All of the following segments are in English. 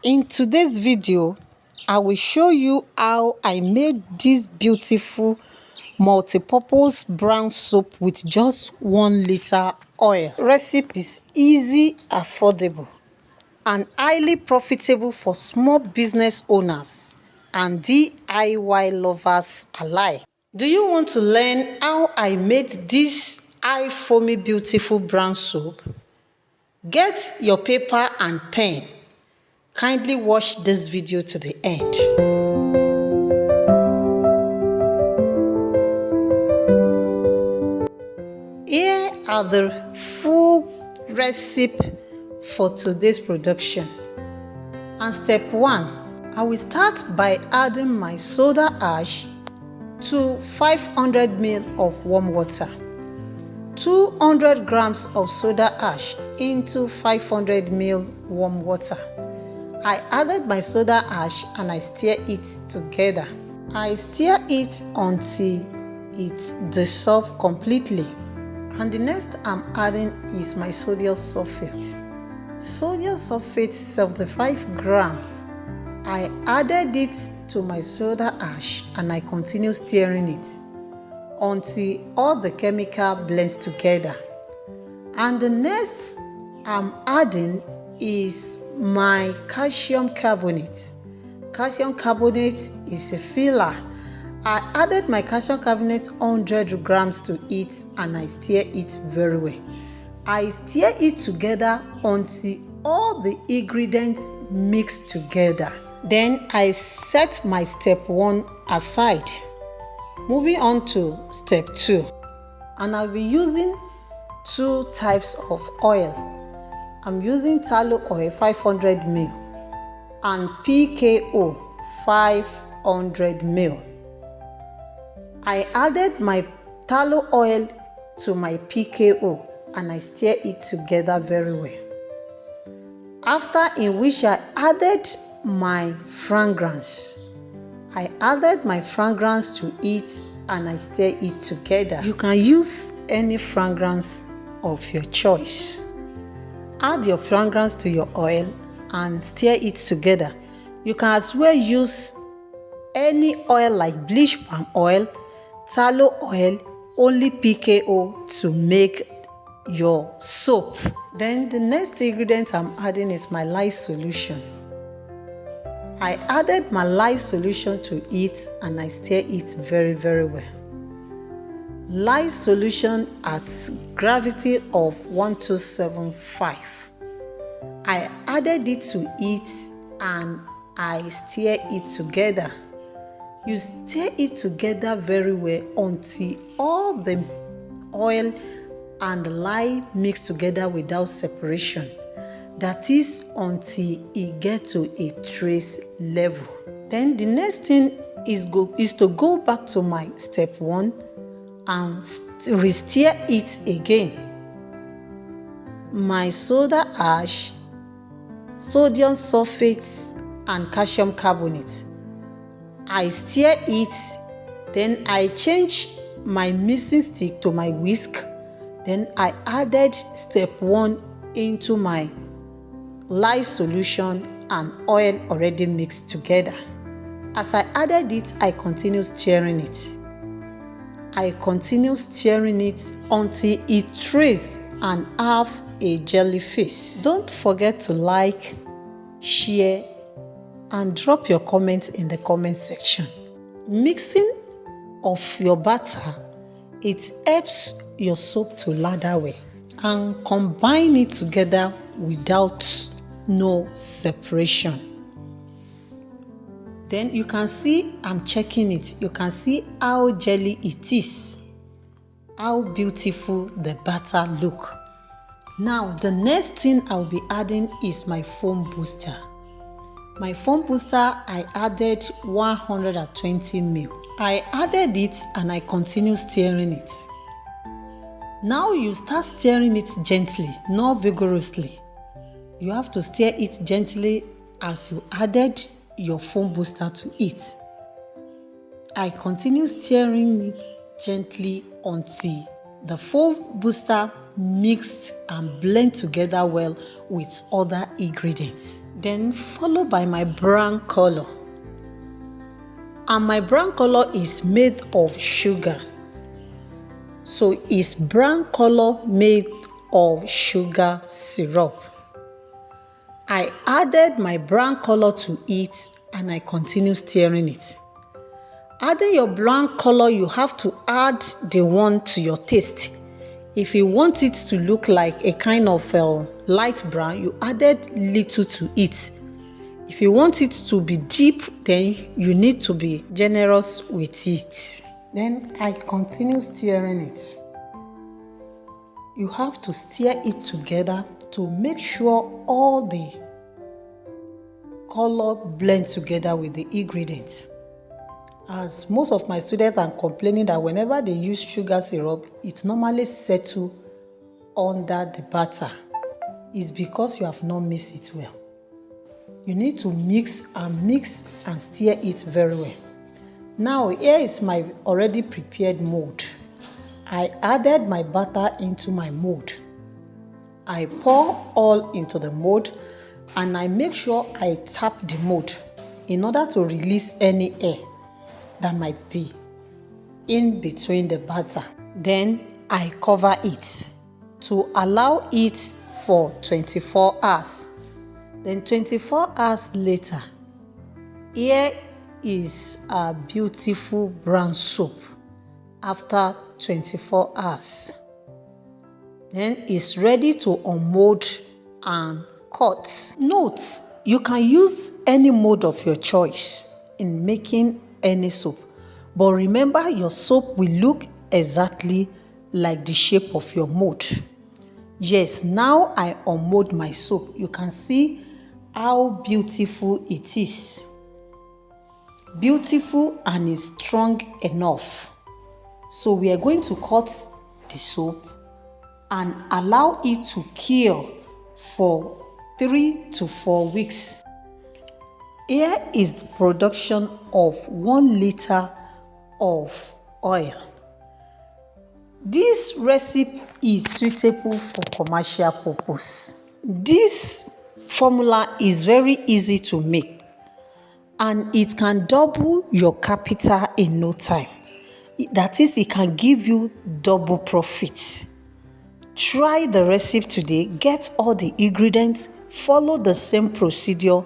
In today's video, I will show you how I made this beautiful multi-purpose brown soap with just 1 liter oil. Recipe is easy, affordable, and highly profitable for small business owners and DIY lovers alike. Do you want to learn how I made this high foamy beautiful brown soap? Get your paper and pen. Kindly watch this video to the end. Here are the full recipe for today's production. And step 1, I will start by adding my soda ash to 500 ml of warm water. 200 grams of soda ash into 500 ml warm water. I added my soda ash and I stir it together. I stir it until it dissolves completely. And the next I'm adding is my sodium sulfate. Sodium sulfate 75 grams. I added it to my soda ash and I continue stirring it until all the chemical blends together. And the next I'm adding is my calcium carbonate. Calcium carbonate is a filler. I added my calcium carbonate 100 grams to it and I stir it very well. I stir it together until all the ingredients mix together. Then I set my step 1 aside. Moving on to step 2, and I'll be using 2 types of oil. I'm using tallow oil 500 ml and PKO 500 ml. I added my tallow oil to my PKO and I stir it together very well. After in which I added my fragrance. I added my fragrance to it and I stir it together. You can use any fragrance of your choice. Add your fragrance to your oil and stir it together. You can as well use any oil like bleach palm oil, tallow oil, only PKO to make your soap. Then the next ingredient I'm adding is my lye solution. I added my lye solution to it and I stir it very well. Lye solution at gravity of 1275. I added it to it and I stir it together. You stir it together very well until all the oil and the lye mix together without separation. That is until it gets to a trace level. Then the next thing is to go back to my step 1 and re-stir it again. My soda ash, sodium sulfate and calcium carbonate. I stir it, then I change my mixing stick to my whisk. Then I added step 1 into my lye solution and oil already mixed together. As I added it, I continue stirring it. I continue stirring it until it traces and have a jelly face. Don't forget to like, share, and drop your comments in the comment section. Mixing of your batter, it helps your soap to lather well, and combine it together without no separation. Then you can see I'm checking it. You can see how jelly it is, how beautiful the batter look. Now the next thing I'll be adding is my foam booster. My foam booster, I added 120 ml. I added it and I continue stirring it. Now you start stirring it gently, not vigorously. You have to stir it gently as you added your foam booster to it. I continue stirring it gently until the foam booster mixed and blend together well with other ingredients. Then followed by my brown color. And my brown color is made of sugar. So it's brown color made of sugar syrup. I added my brown color to it and I continue stirring it. Adding your brown color, you have to add the one to your taste. If you want it to look like a kind of light brown, you added little to it. If you want it to be deep, then you need to be generous with it. Then I continue stirring it. You have to stir it together to make sure all the color blend together with the ingredients. As most of my students are complaining that whenever they use sugar syrup, it normally settles under the batter. It's because you have not mixed it well. You need to mix and stir it very well. Now here is my already prepared mold. I added my butter into my mold. I pour all into the mold and I make sure I tap the mold in order to release any air that might be in between the batter. Then I cover it to allow it for 24 hours. Then 24 hours later, here is a beautiful brown soup after 24 hours. Then it's ready to unmold and cut. Note, you can use any mold of your choice in making any soap, but remember your soap will look exactly like the shape of your mold. Yes, now I unmold my soap. You can see how beautiful it is. Beautiful and is strong enough. So we are going to cut the soap and allow it to cure for 3 to 4 weeks. Here is the production of 1 liter of oil. This recipe is suitable for commercial purpose. This formula is very easy to make and it can double your capital in no time. That is, it can give you double profit. Try the recipe today, get all the ingredients, follow the same procedure,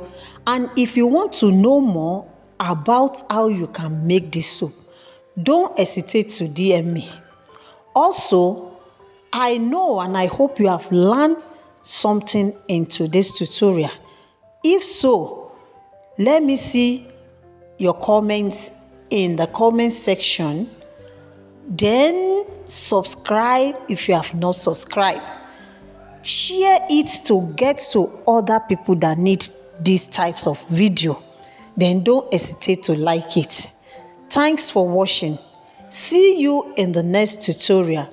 and if you want to know more about how you can make this soup, don't hesitate to DM me. Also, I know and I hope you have learned something in today's tutorial. If so, let me see your comments in the comment section. Then subscribe if you have not subscribed. Share it to get to other people that need these types of video. Then don't hesitate to like it. Thanks for watching. See you in the next tutorial.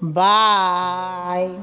Bye.